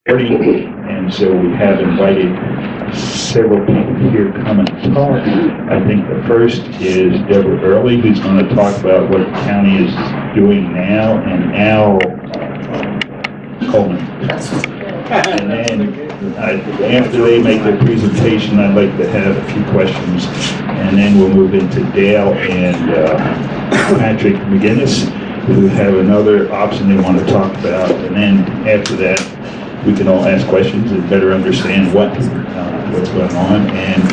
and so we have invited several people here to come and talk. I think the first is Deborah Early, who's going to talk about what the county is doing now, and Al Coleman. And then after they make their presentation, I'd like to have a few questions, and then we'll move into Dale and Patrick McGinnis, who have another option they want to talk about, and then after that, we can all ask questions and better understand what's going on. And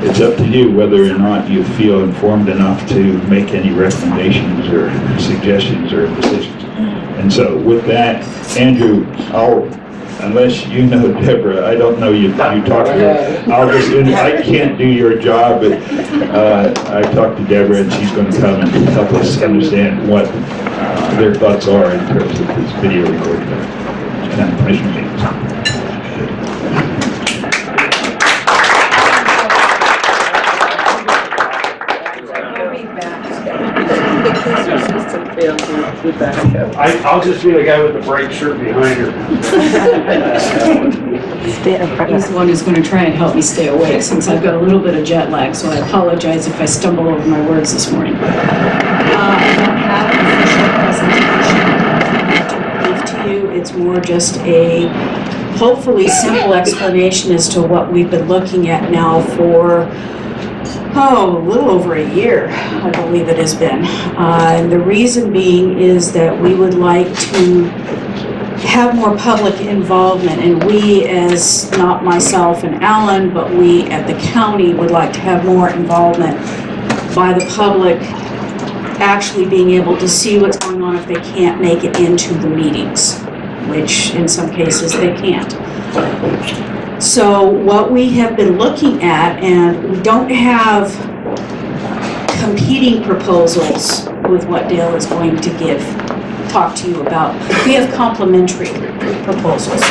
it's up to you whether or not you feel informed enough to make any recommendations or suggestions or decisions. And so with that, Andrew, unless you know Deborah, I don't know you talk to her. I can't do your job, but I talked to Deborah and she's going to come and help us understand what their thoughts are in terms of this video recording. Commissioner meetings. I'll just be the guy with the bright shirt behind her. He's the one who's going to try and help me stay awake since I've got a little bit of jet lag, so I apologize if I stumble over my words this morning. I don't have an official presentation to give to you. It's more just a hopefully simple explanation as to what we've been looking at now for a little over a year, I believe it has been. And the reason being is that we would like to have more public involvement, and we, as not myself and Alan, but we at the county would like to have more involvement by the public actually being able to see what's going on if they can't make it into the meetings, which in some cases they can't. So what we have been looking at, and we don't have competing proposals with what Dale is going to talk to you about. We have complementary proposals,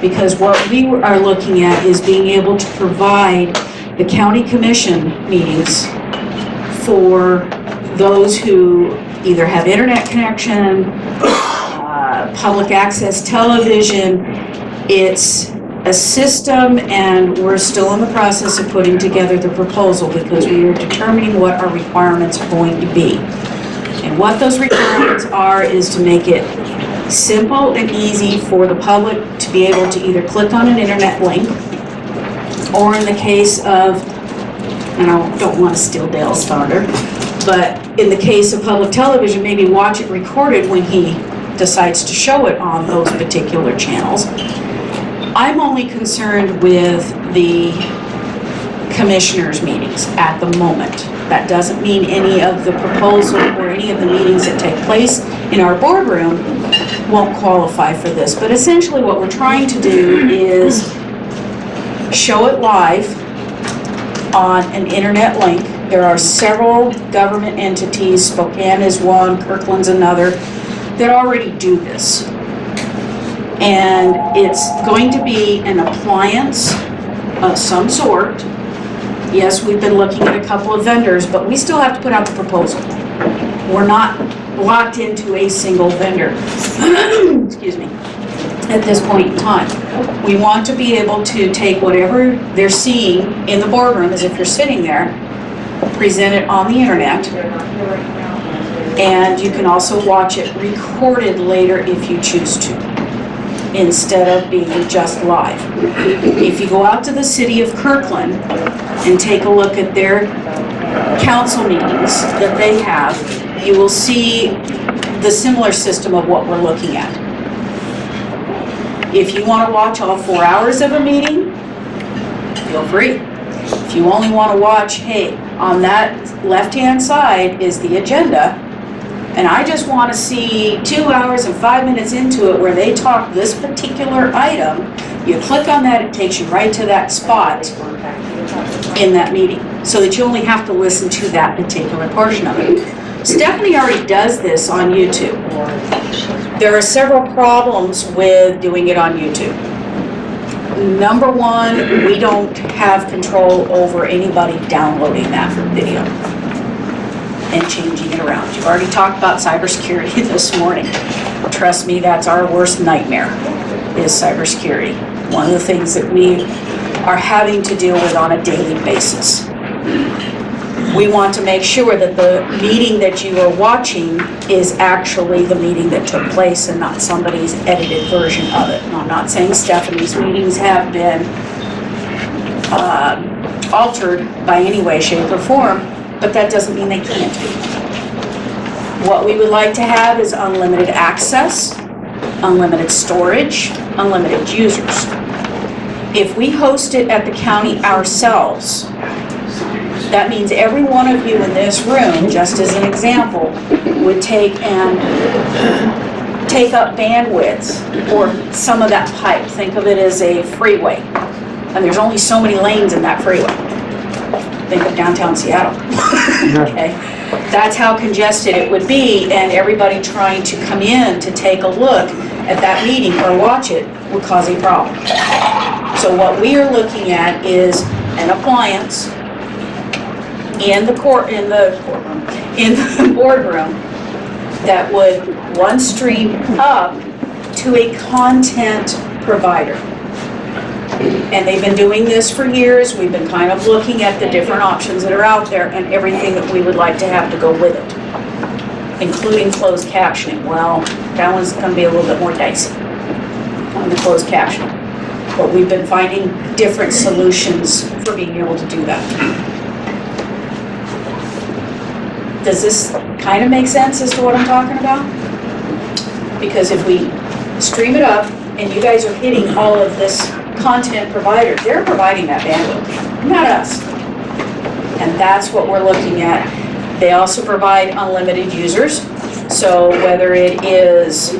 because what we are looking at is being able to provide the county commission meetings for those who either have internet connection, public access television. It's a system, and we're still in the process of putting together the proposal because we are determining what our requirements are going to be. And what those requirements are is to make it simple and easy for the public to be able to either click on an internet link, or in the case of, and I don't want to steal Dale's thunder, but in the case of public television, maybe watch it recorded when he decides to show it on those particular channels. I'm only concerned with the commissioners' meetings at the moment. That doesn't mean any of the proposal or any of the meetings that take place in our boardroom won't qualify for this. But essentially what we're trying to do is show it live on an internet link. There are several government entities, Spokane is one, Kirkland's another, that already do this. And it's going to be an appliance of some sort. Yes, we've been looking at a couple of vendors, but we still have to put out the proposal. We're not locked into a single vendor, excuse me, at this point in time. We want to be able to take whatever they're seeing in the boardroom, as if you're sitting there, present it on the internet, and you can also watch it recorded later if you choose to, instead of being just live. If you go out to the city of Kirkland and take a look at their council meetings that they have, you will see the similar system of what we're looking at. If you want to watch all 4 hours of a meeting, feel free. If you only want to watch, hey, on that left-hand side is the agenda, and I just want to see 2 hours and 5 minutes into it where they talk this particular item, you click on that, it takes you right to that spot in that meeting, so that you only have to listen to that particular portion of it. Stephanie already does this on YouTube. There are several problems with doing it on YouTube. Number one, we don't have control over anybody downloading that video and changing it around. You've already talked about cybersecurity this morning. Trust me, that's our worst nightmare. is cybersecurity. One of the things that we are having to deal with on a daily basis. We want to make sure that the meeting that you are watching is actually the meeting that took place and not somebody's edited version of it. And I'm not saying Stephanie's meetings have been altered by any way, shape, or form, but that doesn't mean they can't be. What we would like to have is unlimited access, unlimited storage, unlimited users. If we host it at the county ourselves, that means every one of you in this room, just as an example, would take up bandwidth or some of that pipe. Think of it as a freeway. And there's only so many lanes in that freeway. Think of downtown Seattle. Okay? That's how congested it would be, and everybody trying to come in to take a look at that meeting or watch it would cause a problem. So what we are looking at is an appliance in the boardroom that would one stream up to a content provider. And they've been doing this for years. We've been kind of looking at the different options that are out there and everything that we would like to have to go with it, including closed captioning. Well, that one's going to be a little bit more dicey on the closed captioning. But we've been finding different solutions for being able to do that. Does this kind of make sense as to what I'm talking about? Because if we stream it up and you guys are hitting all of this content provider, they're providing that bandwidth, not us. And that's what we're looking at. They also provide unlimited users. So whether it is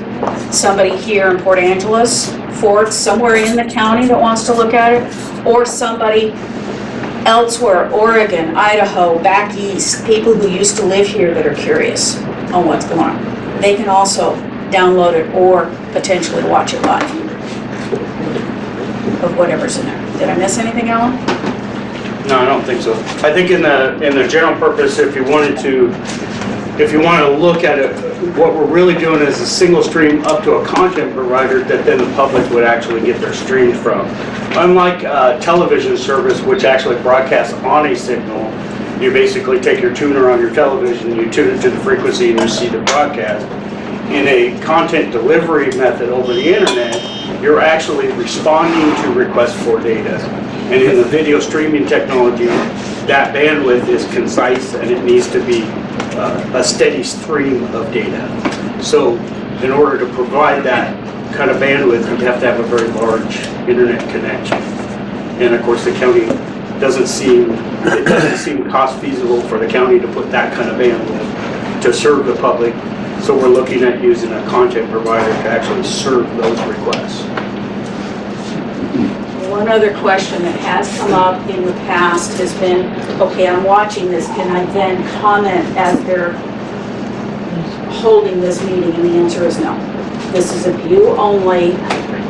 somebody here in Port Angeles, Fort, somewhere in the county that wants to look at it, or somebody elsewhere, Oregon, Idaho, back east, people who used to live here that are curious on what's going on, they can also download it or potentially watch it live of whatever's in there. Did I miss anything, Alan? No, I don't think so. I think in the general purpose, if you want to look at it, what we're really doing is a single stream up to a content provider that then the public would actually get their streams from. Unlike television service, which actually broadcasts on a signal, you basically take your tuner on your television, you tune it to the frequency, and you see the broadcast. In a content delivery method over the internet, you're actually responding to requests for data. And in the video streaming technology, that bandwidth is concise and it needs to be a steady stream of data. So in order to provide that kind of bandwidth, you have to have a very large internet connection. And of course the county doesn't seem cost feasible for the county to put that kind of bandwidth to serve the public. So we're looking at using a content provider to actually serve those requests. One other question that has come up in the past has been, okay, I'm watching this, can I then comment as they're holding this meeting? And the answer is no. This is a view only,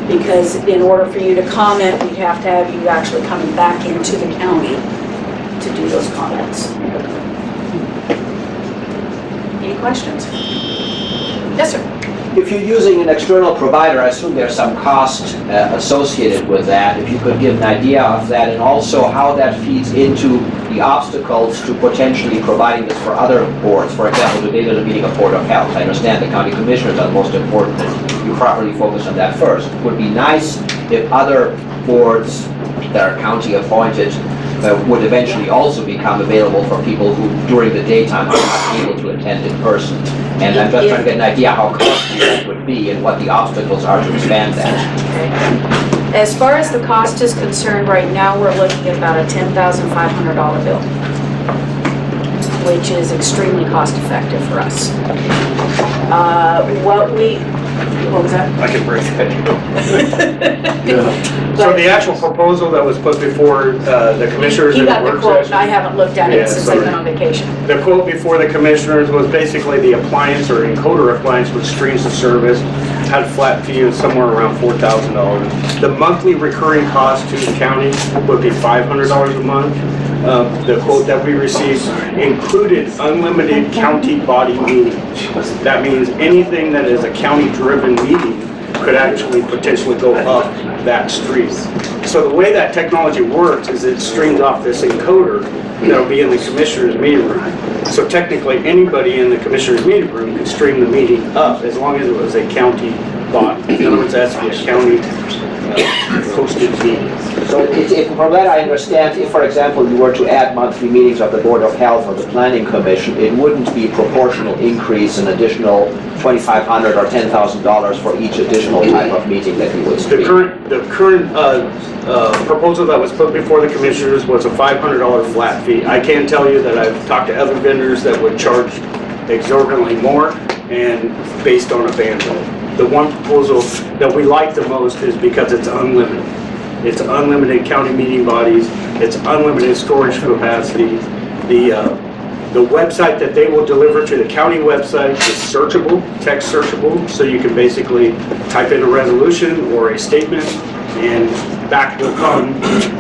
because in order for you to comment, we'd have to have you actually coming back into the county to do those comments. Any questions? Yes, sir. If you're using an external provider, I assume there's some cost associated with that. If you could give an idea of that, and also how that feeds into the obstacles to potentially providing this for other boards. For example, today there's a meeting of Board of Health. I understand the county commissioners are the most important, and you properly focus on that first. It would be nice if other boards that are county appointed would eventually also become available for people who during the daytime are not able to attend in person. And I'm just trying to get an idea how costly that would be and what the obstacles are to expand that. Okay. As far as the cost is concerned, right now we're looking at about a $10,500 bill, which is extremely cost effective for us. What was that? I can break that. So the actual proposal that was put before the commissioners You in the got the work quote, session. I haven't looked at Yeah, it since I've been on vacation. The quote before the commissioners was basically the appliance or encoder appliance which streams the service, had a flat fee of somewhere around $4,000. The monthly recurring cost to the county would be $500 a month. The quote that we received included unlimited county body meetings. That means anything that is a county-driven meeting could actually potentially go up that stream. So the way that technology works is it streams off this encoder that'll be in the commissioner's meeting room. So technically, anybody in the commissioner's meeting room can stream the meeting up as long as it was a county body. In other words, it has to be a county hosted meeting. So if, from that I understand, if, for example, you were to add monthly meetings of the Board of Health or the Planning Commission, it wouldn't be a proportional increase, an additional $2,500 or $10,000 for each additional type of meeting that you would stream. The current proposal that was put before the commissioners was a $500 flat fee. I can tell you that I've talked to other vendors that would charge exorbitantly more and based on a bandwidth. The one proposal that we like the most is because it's unlimited. It's unlimited county meeting bodies. It's unlimited storage capacity. The website that they will deliver to the county website is searchable, text searchable, so you can basically type in a resolution or a statement and back will come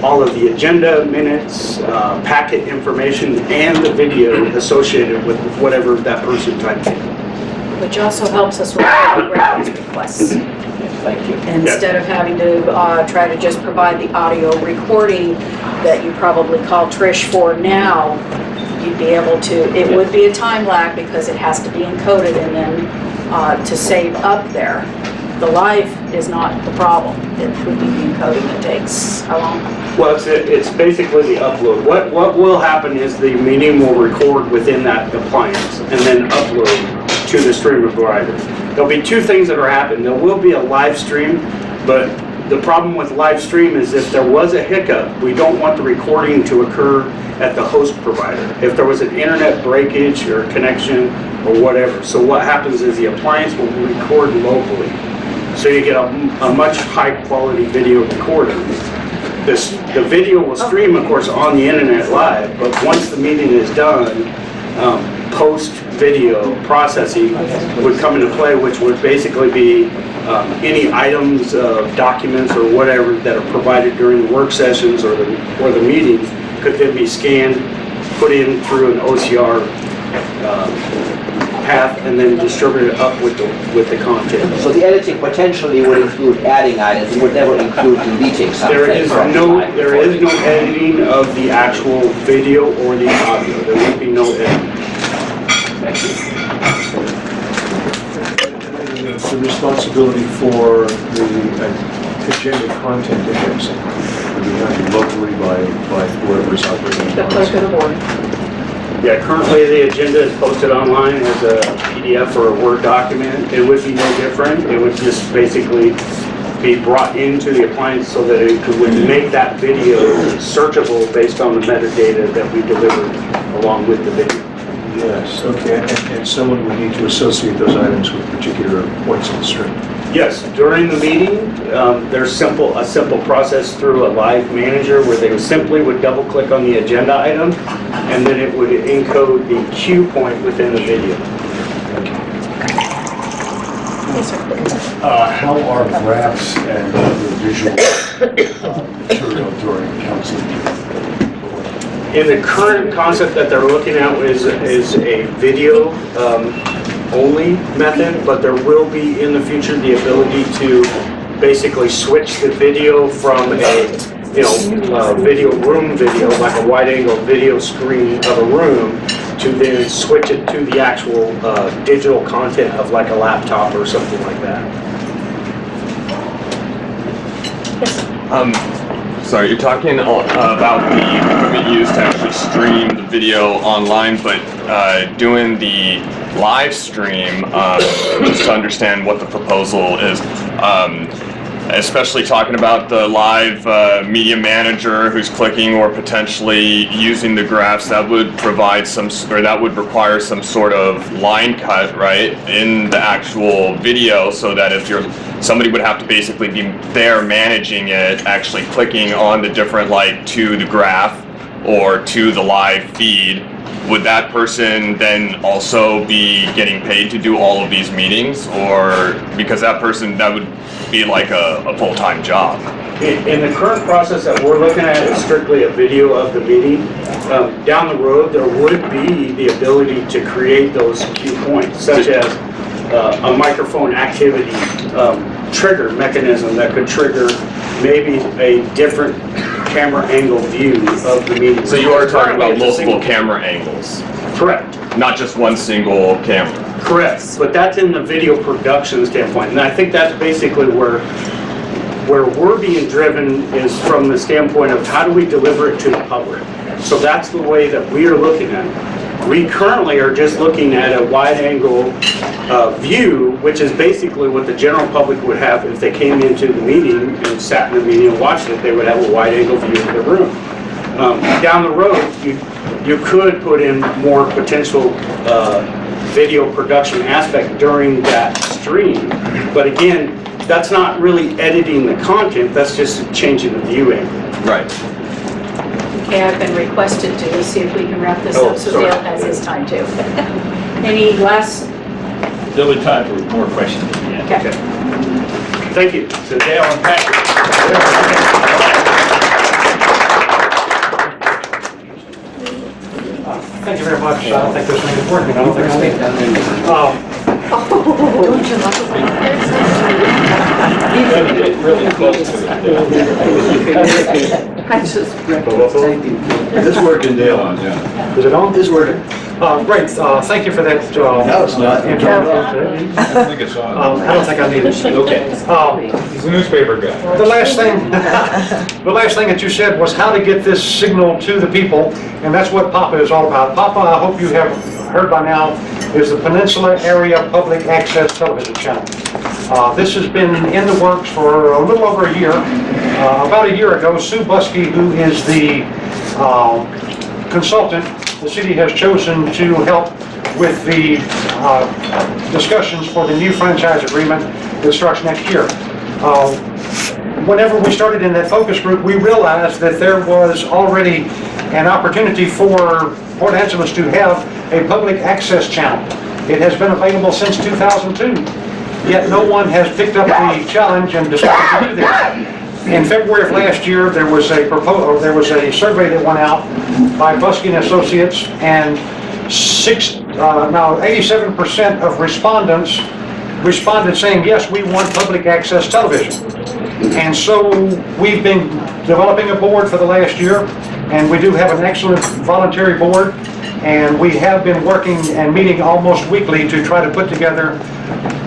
all of the agenda minutes, packet information, and the video associated with whatever that person typed in. Which also helps us with our grounds requests. Thank you. Instead of having to try to just provide the audio recording that you probably call Trish for now, you'd be able to, it would be a time lag because it has to be encoded and then to save up there. The live is not the problem. It would be the encoding that takes how long? Well, it's basically the upload. What will happen is the meeting will record within that appliance and then upload to the stream provider. There'll be two things that are happening. There will be a live stream, but the problem with live stream is if there was a hiccup, we don't want the recording to occur at the host provider. If there was an internet breakage or connection or whatever. So what happens is the appliance will record locally. So you get a much high quality video recording. The video will stream, of course, on the internet live, but once the meeting is done, post-video processing would come into play, which would basically be any items of documents or whatever that are provided during the work sessions or the meetings could then be scanned, put in through an OCR path, and then distributed up with the content. So the editing potentially would include adding items, it would never include deleting something. There is no editing of the actual video or the audio. There would be no editing. The responsibility for the agenda content indexing would be done locally by whoever's operating. The clerk of the board. Yeah, currently the agenda is posted online as a PDF or a Word document. It would be no different. It would just basically be brought into the appliance so that it would make that video searchable based on the metadata that we delivered along with the video. Yes, okay, and someone would need to associate those items with particular points in the stream. Yes, during the meeting, there's a simple process through a live manager where they simply would double click on the agenda item and then it would encode the cue point within the video. How are graphs and other visual material during counseling? In the current concept that they're looking at is a video only method, but there will be in the future the ability to basically switch the video from a video room video, like a wide angle video screen of a room, to then switch it to the actual digital content of like a laptop or something like that. Sorry, you're talking about the equipment used to actually stream the video online, but doing the live stream, just to understand what the proposal is, especially talking about the live media manager who's clicking or potentially using the graphs, that would provide that would require some sort of line cut, right, in the actual video, so that if somebody would have to basically be there managing it, actually clicking on the different, like, to the graph or to the live feed. Would that person then also be getting paid to do all of these meetings? Or, because that would be like a full-time job? In the current process that we're looking at is strictly a video of the meeting. Down the road, there would be the ability to create those cue points, such as a microphone activity trigger mechanism that could trigger maybe a different camera angle view of the meeting. So you are talking about Currently, it's a multiple single- camera angles, Correct. not just one single camera. Correct, but that's in the video production standpoint, and I think that's basically where we're being driven is from the standpoint of how do we deliver it to the public. So that's the way that we are looking at it. We currently are just looking at a wide-angle view, which is basically what the general public would have if they came into the meeting and sat in the meeting and watched it. They would have a wide-angle view of the room. Down the road, you could put in more potential video production aspect during that stream. But again, that's not really editing the content, that's just changing the view angle. Right. Okay, I've been requested to see if we can wrap this Oh, up, so sorry. Dale has his time too. Any last, There'll be time for more questions at the end. okay. Thank you. So Dale and Patrick. Thank you very much. I don't think this thing is working. I don't think I need. I just This working, Dale, on, yeah. Is it on? This working. Great. Thank you for that. No, it's not. Introduction. I think it's on. I don't think I need it. Okay. He's a newspaper guy. The last thing, the last thing that you said was how to get this signal to the people, and that's what PAPA is all about. PAPA, I hope you have heard by now, is the Peninsula Area Public Access Television Channel. This has been in the works for a little over a year. About a year ago, Sue Buskey, who is the consultant, the city has chosen to help with the discussions for the new franchise agreement that starts next year. Whenever we started in that focus group, we realized that there was already an opportunity for Port Angeles to have a public access channel. It has been available since 2002, yet no one has picked up the challenge and decided to do this. In February of last year, there was a proposal, there was a survey that went out by Buskey and Associates, and 87% of respondents responded saying, yes, we want public access television. And so we've been developing a board for the last year, and we do have an excellent voluntary board, and we have been working and meeting almost weekly to try to put together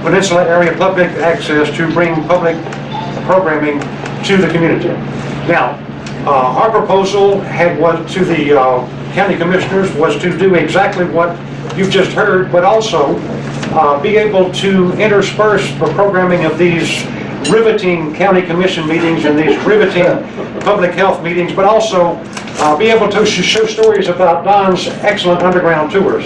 Peninsula Area Public Access to bring public programming to the community. Now, our proposal was to the county commissioners was to do exactly what you've just heard, but also be able to intersperse the programming of these riveting county commission meetings and these riveting public health meetings, but also be able to show stories about Don's excellent underground tours,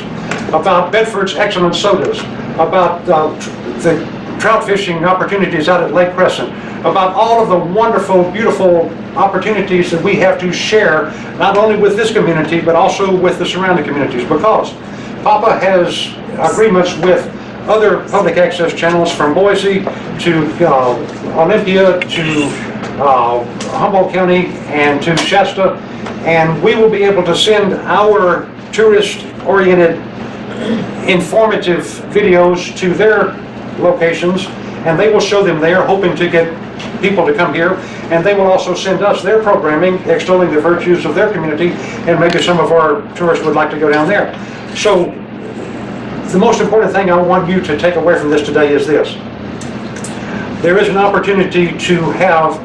about Bedford's excellent sodas, about the trout fishing opportunities out at Lake Crescent, about all of the wonderful, beautiful opportunities that we have to share, not only with this community, but also with the surrounding communities, because PAPA has agreements with other public access channels from Boise to Olympia to Humboldt County and to Shasta, and we will be able to send our tourist-oriented, informative videos to their locations, and they will show them there, hoping to get people to come here, and they will also send us their programming, extolling the virtues of their community, and maybe some of our tourists would like to go down there. So the most important thing I want you to take away from this today is this. There is an opportunity to have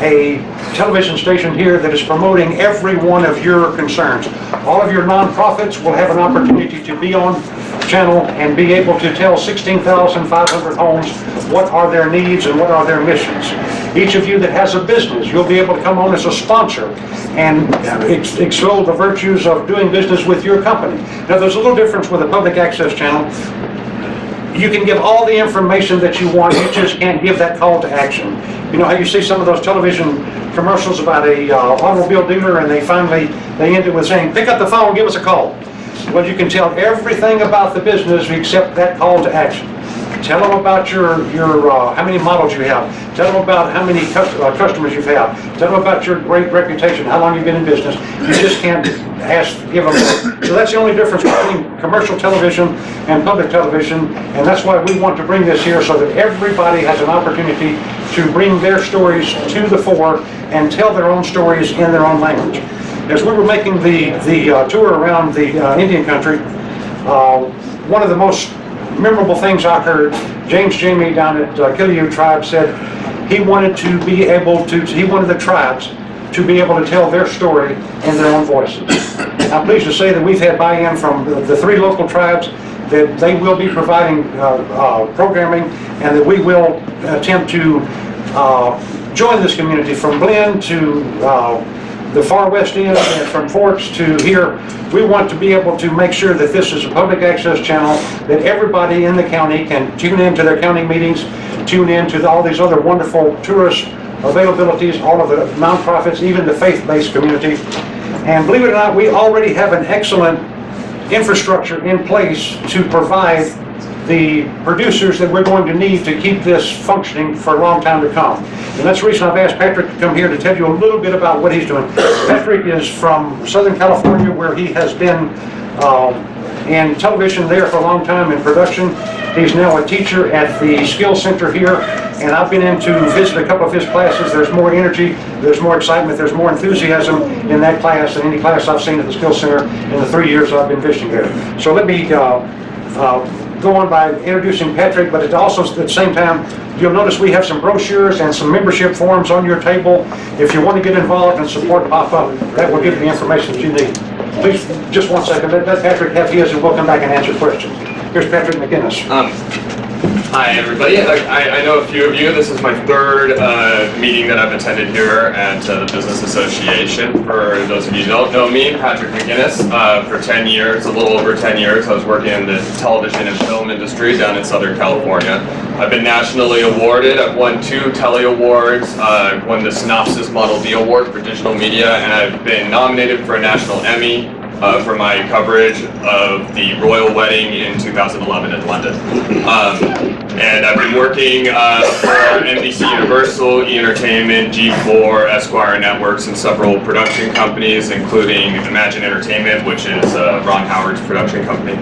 a television station here that is promoting every one of your concerns. All of your nonprofits will have an opportunity to be on channel and be able to tell 16,500 homes what are their needs and what are their missions. Each of you that has a business, you'll be able to come on as a sponsor and extol the virtues of doing business with your company. Now, there's a little difference with a public access channel. You can give all the information that you want, you just can't give that call to action. You know how you see some of those television commercials about a automobile dealer, and they end it with saying, pick up the phone, give us a call. Well, you can tell everything about the business except that call to action. Tell them about your how many models you have. Tell them about how many customers you've had. Tell them about your great reputation, how long you've been in business. You just can't give them. So that's the only difference between commercial television and public television, and that's why we want to bring this here so that everybody has an opportunity to bring their stories to the fore and tell their own stories in their own language. As we were making the tour around the Indian country, one of the most memorable things I heard, James Jamie down at Klallam tribe said he wanted to be able to, he wanted the tribes to be able to tell their story in their own voices. I'm pleased to say that we've had buy-in from the 3 local tribes that they will be providing programming and that we will attempt to join this community from Glen to the far west end and from Forks to here. We want to be able to make sure that this is a public access channel, that everybody in the county can tune in to their county meetings, tune in to all these other wonderful tourist availabilities, all of the nonprofits, even the faith-based community. And believe it or not, we already have an excellent infrastructure in place to provide the producers that we're going to need to keep this functioning for a long time to come. And that's the reason I've asked Patrick to come here to tell you a little bit about what he's doing. Patrick is from Southern California, where he has been in television there for a long time in production. He's now a teacher at the Skills Center here, and I've been in to visit a couple of his classes. There's more energy, there's more excitement, there's more enthusiasm in that class than any class I've seen at the Skills Center in the 3 years I've been visiting there. So let me go on by introducing Patrick, but it's also at the same time, you'll notice we have some brochures and some membership forms on your table. If you want to get involved and support pop-up, that will give you the information that you need. Please, just one second, let Patrick have his and we'll come back and answer questions. Here's Patrick McGinnis. Hi everybody, I know a few of you. This is my 3rd meeting that I've attended here at the Business Association. For those of you who don't know me, Patrick McGinnis. For 10 years, a little over 10 years, I was working in the television and film industry down in Southern California. I've been nationally awarded. I've won 2 Telly Awards. I've won the Synopsis Model D Award for digital media, and I've been nominated for a national Emmy for my coverage of the royal wedding in 2011 in London. And I've been working for NBC Universal, E! Entertainment, G4, Esquire Networks, and several production companies, including Imagine Entertainment, which is Ron Howard's production company.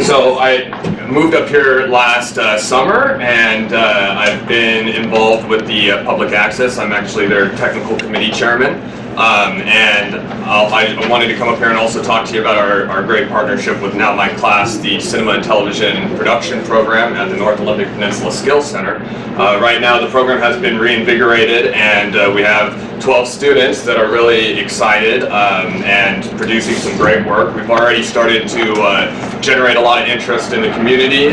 So I moved up here last summer, and I've been involved with the public access. I'm actually their technical committee chairman. And I wanted to come up here and also talk to you about our great partnership with Now My Class, the cinema and television production program at the North Olympic Peninsula Skills Center. Right now the program has been reinvigorated, and we have 12 students that are really excited and producing some great work. We've already started to generate a lot of interest in the community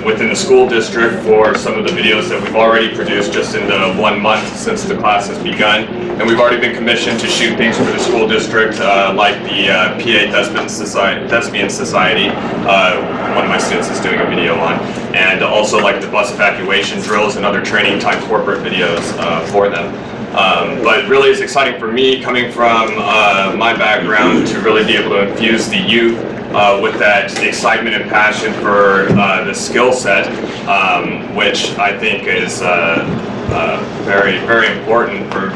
within the school district for some of the videos that we've already produced just in the 1 month since the class has begun. And we've already been commissioned to shoot things for the school district, like the PA Thespian Society, one of my students is doing a video on, and also like the bus evacuation drills and other training type corporate videos for them. But really it's exciting for me, coming from my background, to really be able to infuse the youth with that excitement and passion for the skill set, which I think is very, very important for,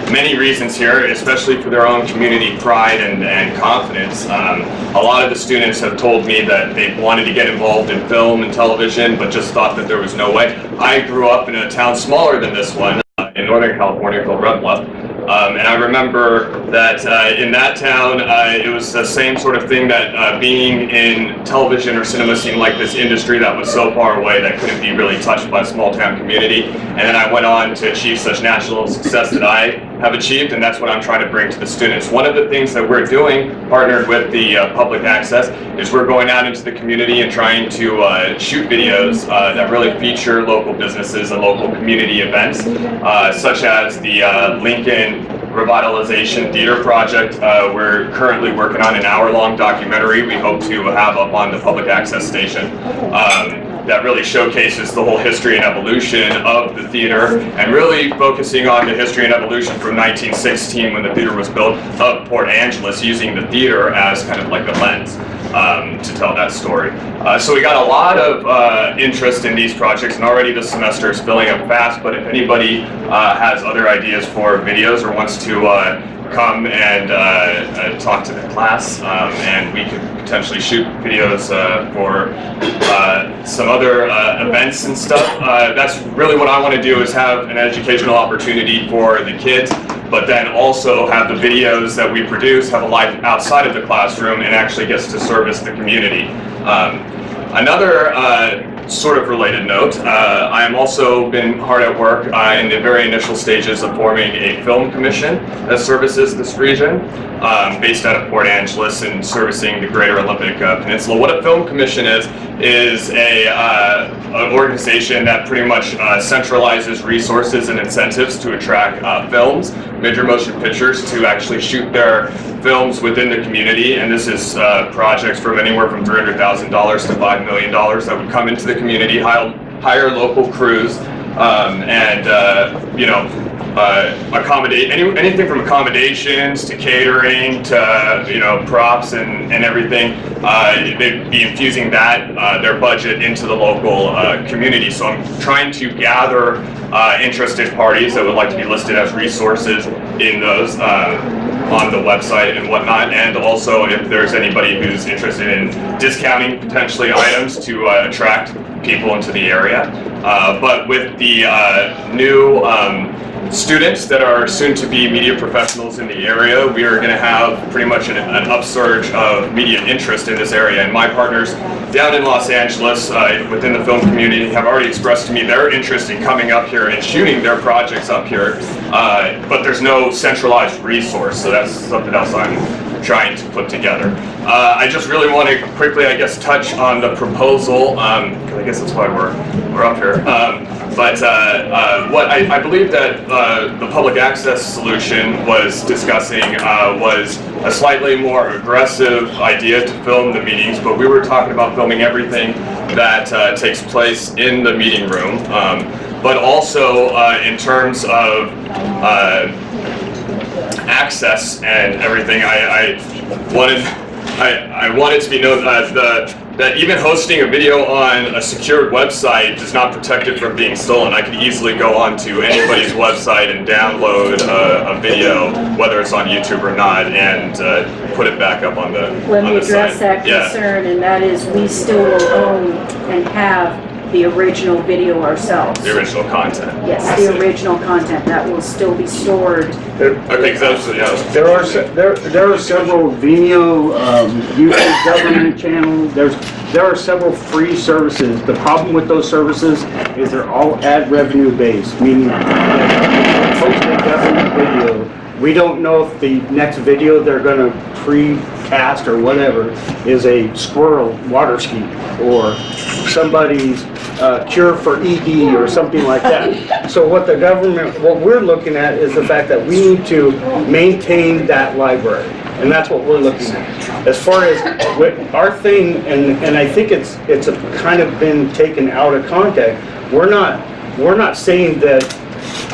many reasons here, especially for their own community pride and confidence. A lot of the students have told me that they wanted to get involved in film and television, but just thought that there was no way. I grew up in a town smaller than this one, in Northern California, called Elwha. And I remember that in that town, it was the same sort of thing, that being in television or cinema seemed like this industry that was so far away that couldn't be really touched by a small town community. And then I went on to achieve such national success that I have achieved, and that's what I'm trying to bring to the students. One of the things that we're doing, partnered with the public access, is we're going out into the community and trying to shoot videos that really feature local businesses and local community events, such as the Lincoln Revitalization Theater Project. We're currently working on an hour-long documentary we hope to have up on the public access station. That really showcases the whole history and evolution of the theater, and really focusing on the history and evolution from 1916, when the theater was built, of Port Angeles, using the theater as kind of like a lens to tell that story. So we got a lot of interest in these projects, and already this semester is filling up fast. But if anybody has other ideas for videos or wants to come and talk to the class, and we could potentially shoot videos for some other events and stuff. That's really what I want to do, is have an educational opportunity for the kids, but then also have the videos that we produce have a life outside of the classroom and actually gets to service the community. Another sort of related note, I am also been hard at work in the very initial stages of forming a film commission that services this region, based out of Port Angeles and servicing the greater Olympic Peninsula. What a film commission is an organization that pretty much centralizes resources and incentives to attract films, major motion pictures, to actually shoot their films within the community. And this is projects from anywhere from $300,000 to $5 million that would come into the community, hire local crews, and you know, accommodate anything from accommodations to catering to, you know, props and everything. They'd be infusing that their budget into the local community. So I'm trying to gather interested parties that would like to be listed as resources in those on the website and whatnot, and also if there's anybody who's interested in discounting potentially items to attract people into the area. But with the new students that are soon to be media professionals in the area, we are going to have pretty much an upsurge of media interest in this area. And my partners down in Los Angeles within the film community have already expressed to me their interest in coming up here and shooting their projects up here, but there's no centralized resource, so that's something else I'm trying to put together. I just really want to quickly, I guess, touch on the proposal, because I guess that's why we're up here. But what I believe that the public access solution was discussing was a slightly more aggressive idea to film the meetings, but we were talking about filming everything that takes place in the meeting room, but also in terms of access and everything. I wanted to be known that even hosting a video on a secured website does not protect it from being stolen. I could easily go onto anybody's website and download a video, whether it's on YouTube or not, and put it back up on the site. Let me address that concern, and that is we still will own and have the original video ourselves. The original content. Yes, the original content that will still be stored. Okay, because that's, There are several Vimeo, YouTube government channels. There are several free services. The problem with those services is they're all ad revenue based, meaning that post a government video, we don't know if the next video they're going to pre-cast or whatever is a squirrel water ski or somebody's cure for ED or something like that. So what we're looking at is the fact that we need to maintain that library. And that's what we're looking at. As far as our thing, and I think it's kind of been taken out of context, we're not saying that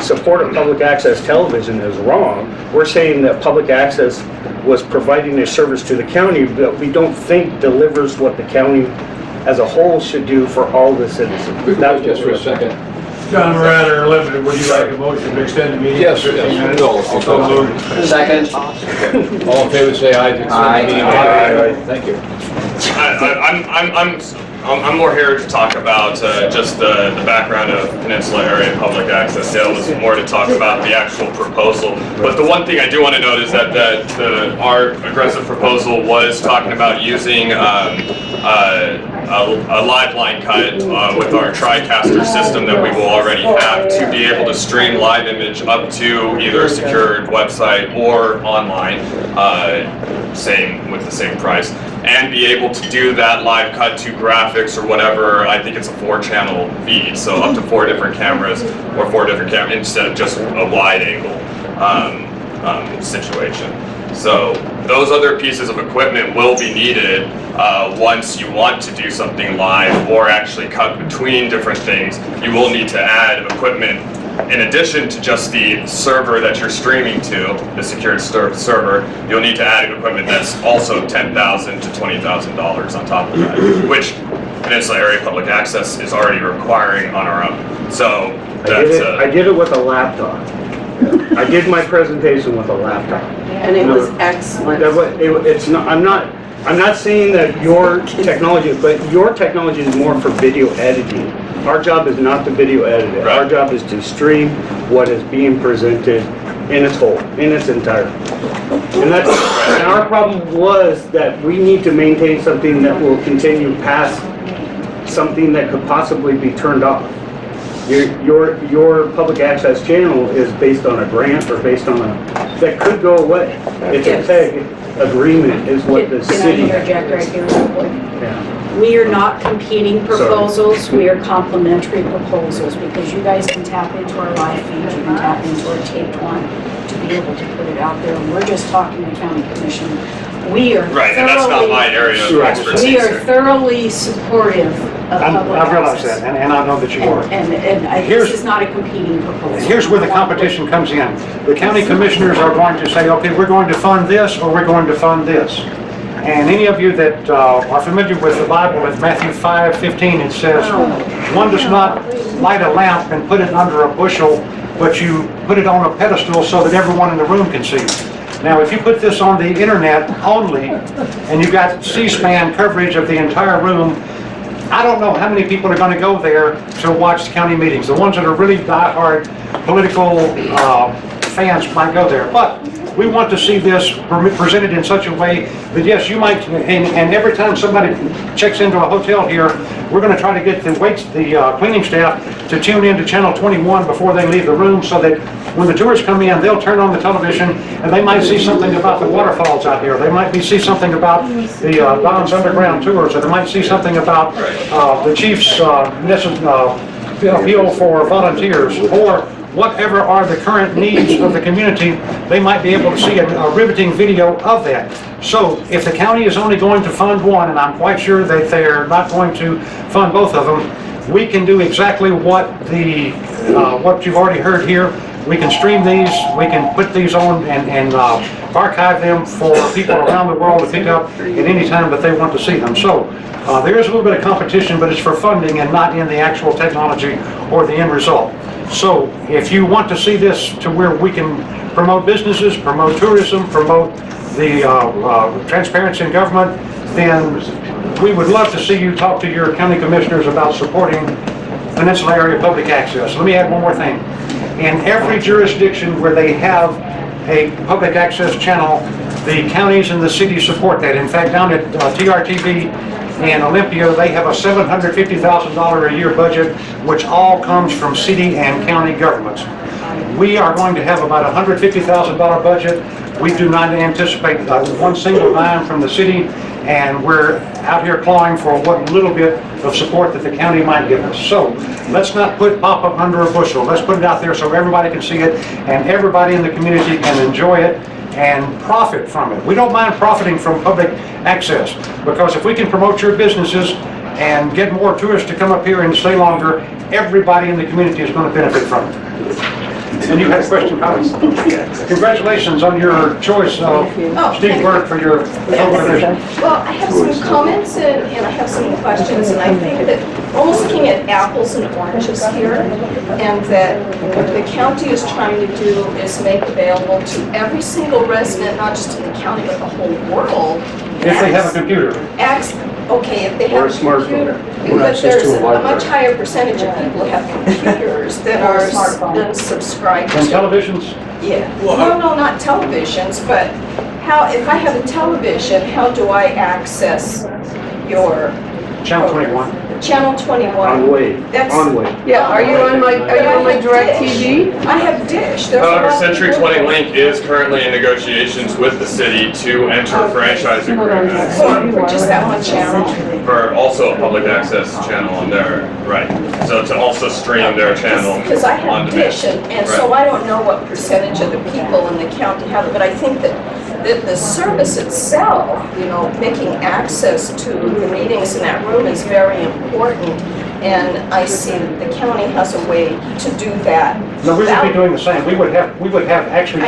support of public access television is wrong. We're saying that public access was providing a service to the county that we don't think delivers what the county as a whole should do for all the citizens. That was just for a second. John, we're at our limit. Would you like a motion to extend the meeting? Yes, for 15 minutes? I'll move. Second. All in favor, say aye. To extend the meeting. Aye. Thank you. I'm more here to talk about just the background of Peninsula Area Public Access. Dale was more to talk about the actual proposal. But the one thing I do want to note is that our aggressive proposal was talking about using a live line cut with our TriCaster system that we will already have to be able to stream live image up to either a secured website or online, with the same price, and be able to do that live cut to graphics or whatever. I think it's a 4-channel feed, so up to 4 different cameras or 4 different cameras instead of just a wide angle situation. So those other pieces of equipment will be needed once you want to do something live or actually cut between different things. You will need to add equipment in addition to just the server that you're streaming to, the secured server. You'll need to add equipment that's also $10,000 to $20,000 on top of that, which Peninsula Area Public Access is already requiring on our own. So that's I did it with a laptop. I did my presentation with a laptop. And it was excellent. It's not, I'm not saying that your technology, but your technology is more for video editing. Our job is not to video edit it. Our job is to stream what is being presented in its whole, in its entirety. And our problem was that we need to maintain something that will continue past something that could possibly be turned off. Your public access channel is based on a grant or based on that could go away. It's a PEG agreement is what the city. Can I interject right here? Yeah. We are not competing proposals, we are complementary proposals, because you guys can tap into our live feed, you can tap into our taped one to be able to put it out there, and we're just talking to county commission. We are Right, and that's not my area of expertise. We are thoroughly supportive of public I realize access. that, and I know that you are. This is not a competing proposal. Here's where the competition comes in. The county commissioners are going to say, okay, we're going to fund this, or we're going to fund this. And any of you that are familiar with the Bible, with Matthew 5:15, it says, one does not light a lamp and put it under a bushel, but you put it on a pedestal so that everyone in the room can see. Now, if you put this on the internet only, and you've got C-SPAN coverage of the entire room, I don't know how many people are going to go there to watch the county meetings. The ones that are really die-hard political fans might go there. But we want to see this presented in such a way that, yes, you might, and every time somebody checks into a hotel here, we're going to try to get the cleaning staff to tune in to channel 21 before they leave the room, so that when the tourists come in, they'll turn on the television and they might see something about the waterfalls out here. They might see something about the Don's Underground Tours, or they might see something about the chief's appeal for volunteers, or whatever are the current needs of the community. They might be able to see a riveting video of that. So if the county is only going to fund one, and I'm quite sure that they're not going to fund both of them, we can do exactly what you've already heard here. We can stream these, we can put these on and archive them for people around the world to pick up at any time that they want to see them. So there is a little bit of competition, but it's for funding and not in the actual technology or the end result. So if you want to see this to where we can promote businesses, promote tourism, promote the transparency in government, then we would love to see you talk to your county commissioners about supporting Peninsula Area Public Access. Let me add one more thing. In every jurisdiction where they have a public access channel, the counties and the cities support that. In fact, down at TRTV and Olympia, they have a $750,000 a year budget, which all comes from city and county governments. We are going to have about a $150,000 budget. We do not anticipate one single dime from the city, and we're out here clawing for what little bit of support that the county might give us. So let's not put pop-up under a bushel. Let's put it out there so everybody can see it, and everybody in the community can enjoy it and profit from it. We don't mind profiting from public access, because if we can promote your businesses and get more tourists to come up here and stay longer, everybody in the community is going to benefit from it. And you had a question, comments? Congratulations on your choice of Steve Bird for your division. Well, I have some comments and I have some questions, and I think that almost looking at apples and oranges here, and that what the county is trying to do is make available to every single resident, not just in the county, but the whole world. If they have a computer. Okay, if they have a computer. But there's a much higher percentage of people who have computers that are subscribed to. And televisions? Yeah. No, not televisions, but if I have a television, how do I access your Channel 21. Channel 21. On Wave. Yeah, are you on my DirecTV? I have Dish. However, Century 20 Link is currently in negotiations with the city to enter a franchise agreement For just that one channel. for also a public access channel on there, right? So to also stream their channel Because I on have demand. Dish, and so I don't know what percentage of the people in the county have it, but I think that the service itself, making access to the meetings in that room is very important, and I see that the county has a way to do that. No, we would be doing the same. We would have actually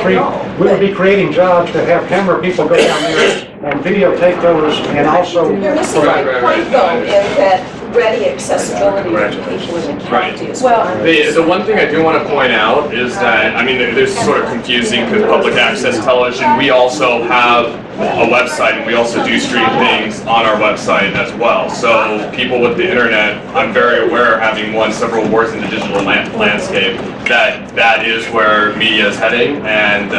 we would be creating jobs to have camera people go down there and videotape those, and also. You're missing my point though, in that ready accessibility for people in the county as well. The one thing I do want to point out is that, I mean, this is sort of confusing because public access television, we also have a website and we also do stream things on our website as well. So people with the internet, I'm very aware, having won several awards in the digital landscape, that is where media is heading, and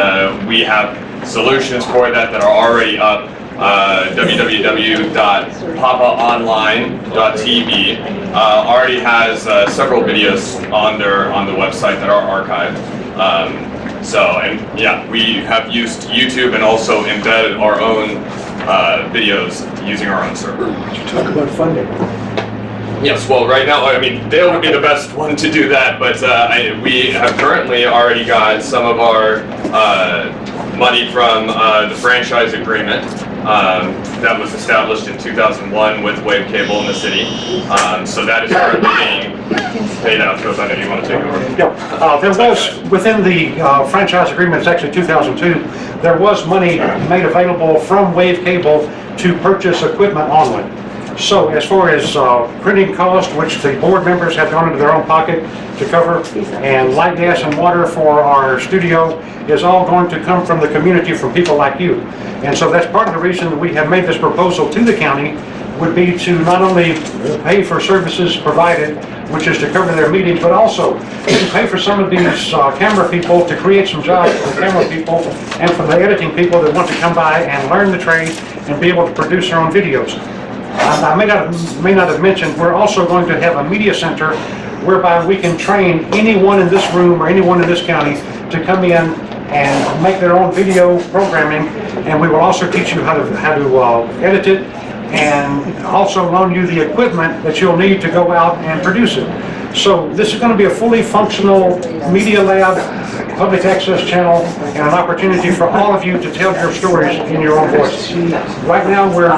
we have solutions for that are already up. www.pabaonline.tv already has several videos on the website that are archived. And yeah, we have used YouTube and also embedded our own videos using our own server. Could you talk about funding? Yes, well, right now, I mean, Dale would be the best one to do that, but we have currently already got some of our money from the franchise agreement that was established in 2001 with Wave Cable in the city. So that is currently being paid out to us. I know you want to take over. Yeah, there was, within the franchise agreement, it's actually 2002, there was money made available from Wave Cable to purchase equipment only. So as far as printing cost, which the board members have gone into their own pocket to cover, and light, gas, and water for our studio is all going to come from the community, from people like you. And so that's part of the reason that we have made this proposal to the county, would be to not only pay for services provided, which is to cover their meetings, but also to pay for some of these camera people to create some jobs for the camera people and for the editing people that want to come by and learn the trade and be able to produce their own videos. I may not have mentioned, we're also going to have a media center whereby we can train anyone in this room or anyone in this county to come in and make their own video programming, and we will also teach you how to edit it, and also loan you the equipment that you'll need to go out and produce it. So this is going to be a fully functional media lab, public access channel, and an opportunity for all of you to tell your stories in your own voice. Right now we're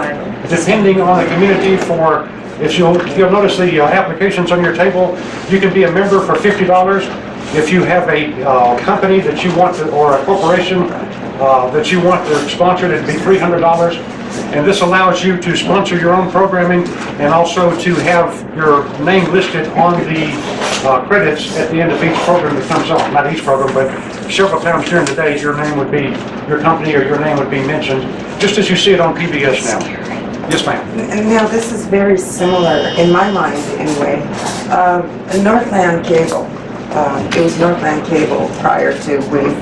depending on the community for, if you'll notice the applications on your table, you can be a member for $50. If you have a company that you want to, or a corporation that you want to sponsor, it'd be $300. And this allows you to sponsor your own programming and also to have your name listed on the credits at the end of each program that comes on. Not each program, but several times during the day, your name would be, your company or your name would be mentioned, just as you see it on PBS now. Yes, ma'am. Now, this is very similar, in my mind anyway. Northland Cable, it was Northland Cable prior to Wave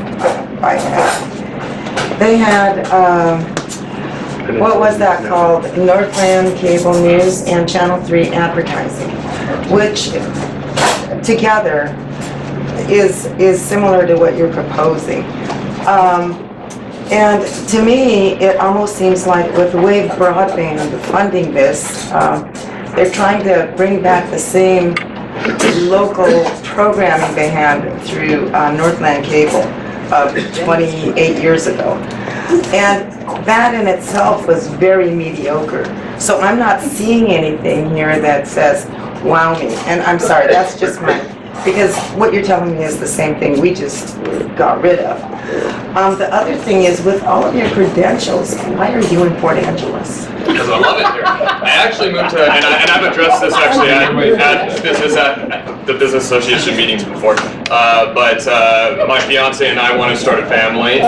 bypass. They had, what was that called? Northland Cable News and Channel 3 Advertising, which together is similar to what you're proposing. And to me, it almost seems like with Wave Broadband funding this, they're trying to bring back the same local programming they had through Northland Cable of 28 years ago. And that in itself was very mediocre. So I'm not seeing anything here that says, wow me. And I'm sorry, that's just my, because what you're telling me is the same thing we just got rid of. The other thing is, with all of your credentials, why are you in Port Angeles? Because I love it here. I actually moved to, and I've addressed this actually at the business association meetings before. But my fiance and I want to start a family.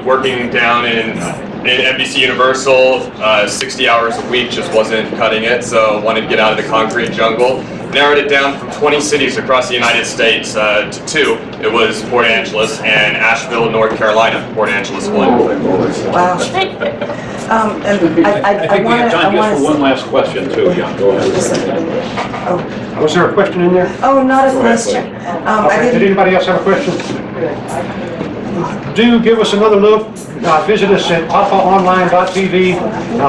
Working down in NBC Universal, 60 hours a week just wasn't cutting it, so wanted to get out of the concrete jungle. Narrowed it down from 20 cities across the United States to 2. It was Port Angeles and Asheville, North Carolina. Port Angeles won. Wow. And I think we want have to... time just for one last question too, John. Go ahead. Was there a question in there? Oh, not a question. Okay. Did anybody else have a question? Do give us another look. Visit us at papaonline.tv.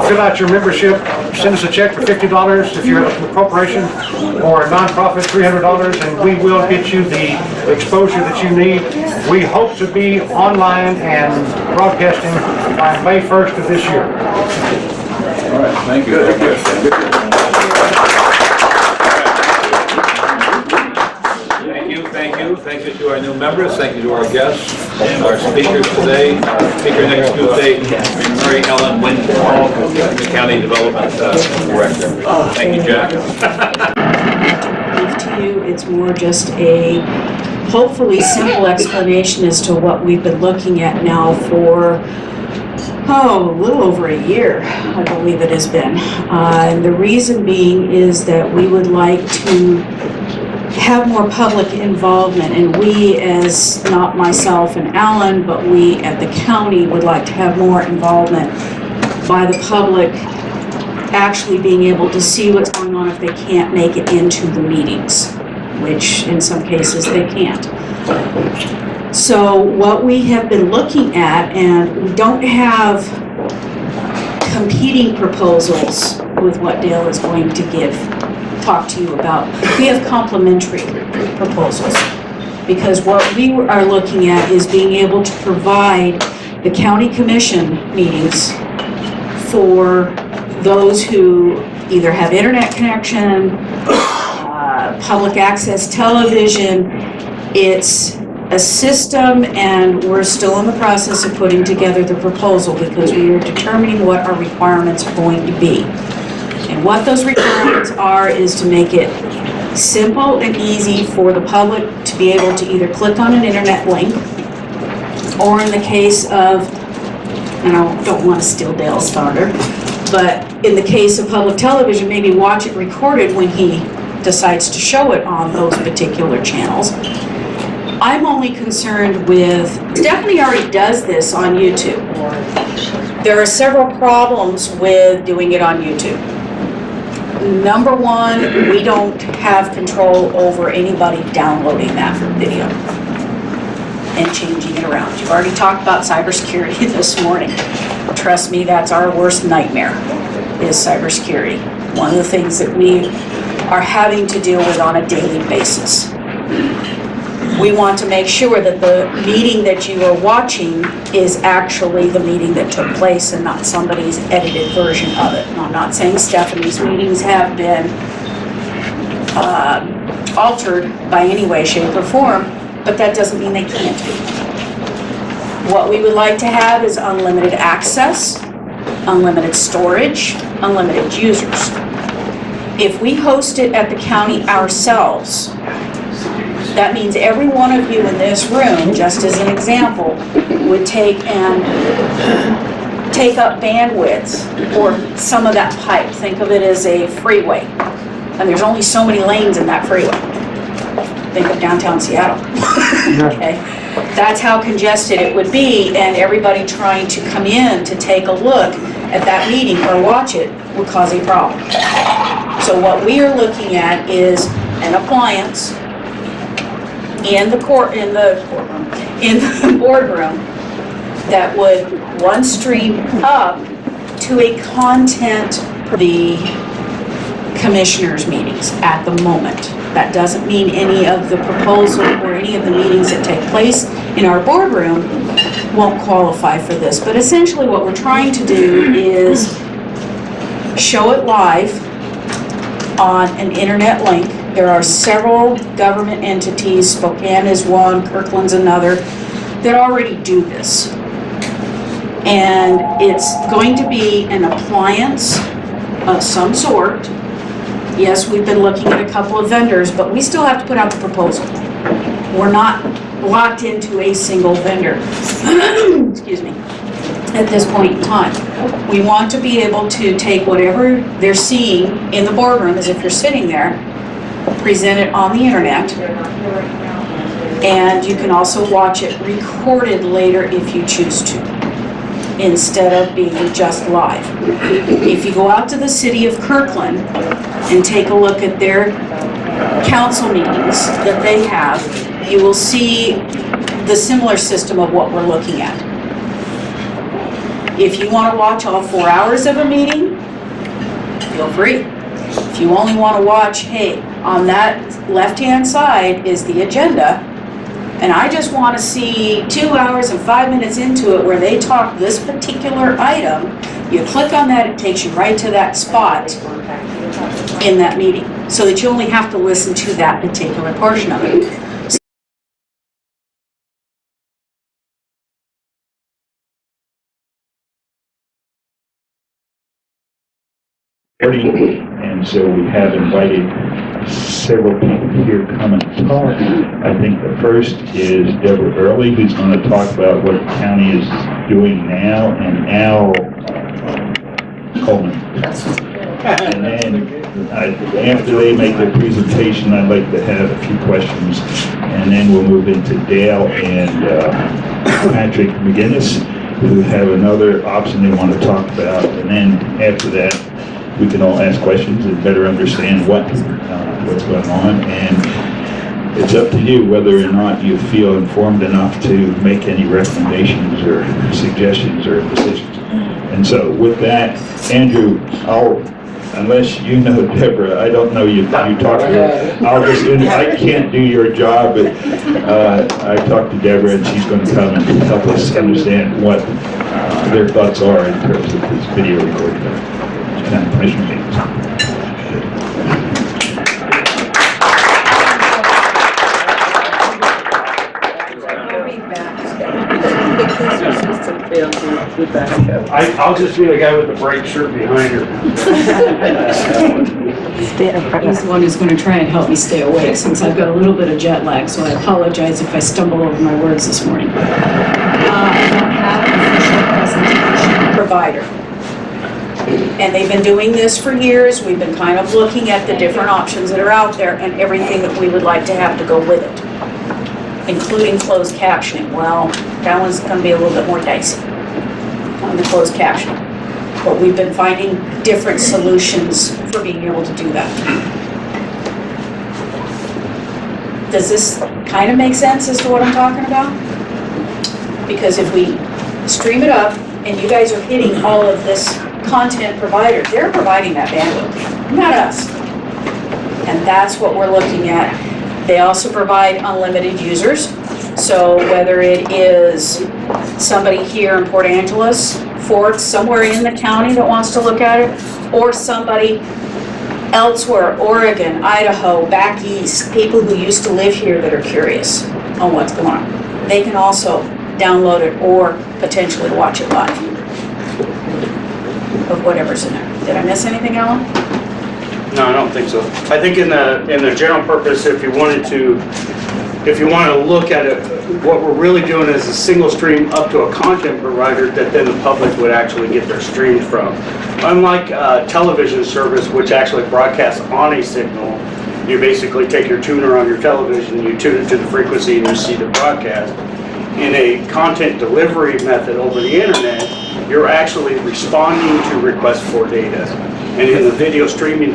Fill out your membership. Send us a check for $50 if you're a corporation, or a nonprofit $300, and we will get you the exposure that you need. We hope to be online and broadcasting by May 1st of this year. All right, thank you. Thank you. Thank you to our new members, thank you to our guests, our speakers today. Our speaker next Tuesday, Mary Ellen Winmore, the County Development Director. Thank you, Jack. Give to you, it's more just a hopefully simple explanation as to what we've been looking at now for a little over a year, I believe it has been. And the reason being is that we would like to have more public involvement, and we, as not myself and Alan, but we at the county would like to have more involvement by the public actually being able to see what's going on if they can't make it into the meetings, which in some cases they can't. So what we have been looking at, and we don't have competing proposals with what Dale is going to talk to you about. We have complementary proposals, because what we are looking at is being able to provide the county commission meetings for those who either have internet connection, public access television. It's a system, and we're still in the process of putting together the proposal because we are determining what our requirements are going to be. And what those requirements are is to make it simple and easy for the public to be able to either click on an internet link, or in the case of, and I don't want to steal Dale's thunder, but in the case of public television, maybe watch it recorded when he decides to show it on those particular channels. I'm only concerned with, Stephanie already does this on YouTube. There are several problems with doing it on YouTube. Number one, we don't have control over anybody downloading that video and changing it around. You've already talked about cybersecurity this morning. Trust me, that's our worst nightmare, is cybersecurity. One of the things that we are having to deal with on a daily basis. We want to make sure that the meeting that you are watching is actually the meeting that took place and not somebody's edited version of it. And I'm not saying Stephanie's meetings have been altered by any way, shape, or form, but that doesn't mean they can't be. What we would like to have is unlimited access, unlimited storage, unlimited users. If we host it at the county ourselves, that means every one of you in this room, just as an example, would take up bandwidth or some of that pipe. Think of it as a freeway. And there's only so many lanes in that freeway. Think of downtown Seattle. Okay? That's how congested it would be, and everybody trying to come in to take a look at that meeting or watch it would cause a problem. So what we are looking at is an appliance in the boardroom that would one stream up to a content for the commissioners' meetings at the moment. That doesn't mean any of the proposal or any of the meetings that take place in our boardroom won't qualify for this. But essentially what we're trying to do is show it live on an internet link. There are several government entities, Spokane is one, Kirkland's another, that already do this. And it's going to be an appliance of some sort. Yes, we've been looking at a couple of vendors, but we still have to put out the proposal. We're not locked into a single vendor, excuse me, at this point in time. We want to be able to take whatever they're seeing in the boardroom, as if you're sitting there, present it on the internet, and you can also watch it recorded later if you choose to, instead of being just live. If you go out to the city of Kirkland and take a look at their council meetings that they have, you will see the similar system of what we're looking at. If you want to watch all 4 hours of a meeting, feel free. If you only want to watch, hey, on that left-hand side is the agenda, and I just want to see 2 hours and 5 minutes into it where they talk this particular item, you click on that, it takes you right to that spot in that meeting, so that you only have to listen to that particular portion of it. And so we have invited several people here to come and talk. I think the first is Deborah Early, who's going to talk about what the county is doing now, and Al Coleman. And then after they make their presentation, I'd like to have a few questions, and then we'll move into Dale and Patrick McGinnis, who have another option they want to talk about, and then after that, we can all ask questions and better understand what's going on, and it's up to you whether or not you feel informed enough to make any recommendations or suggestions or decisions. And so with that, Andrew, unless you know Deborah, I don't know you talk to her. I can't do your job, but I talked to Deborah and she's going to come and help us understand what their thoughts are in terms of this video recording. Commissioner meetings. I'll just be the guy with the bright shirt behind her. He's the one who's going to try and help me stay awake since I've got a little bit of jet lag, so I apologize if I stumble over my words this morning. I don't have an official presentation provider. And they've been doing this for years. We've been kind of looking at the different options that are out there and everything that we would like to have to go with it, including closed captioning. Well, that one's going to be a little bit more dicey on the closed captioning. But we've been finding different solutions for being able to do that. Does this kind of make sense as to what I'm talking about? Because if we stream it up and you guys are hitting all of this content provider, they're providing that bandwidth, not us. And that's what we're looking at. They also provide unlimited users. So whether it is somebody here in Port Angeles, Fort, somewhere in the county that wants to look at it, or somebody elsewhere, Oregon, Idaho, back east, people who used to live here that are curious on what's going on, they can also download it or potentially watch it live. Of whatever's in there. Did I miss anything, Alan? No, I don't think so. I think in the general purpose, if you want to look at it, what we're really doing is a single stream up to a content provider that then the public would actually get their streams from. Unlike a television service, which actually broadcasts on a signal, you basically take your tuner on your television, you tune it to the frequency, and you see the broadcast. In a content delivery method over the internet, you're actually responding to requests for data. And in the video streaming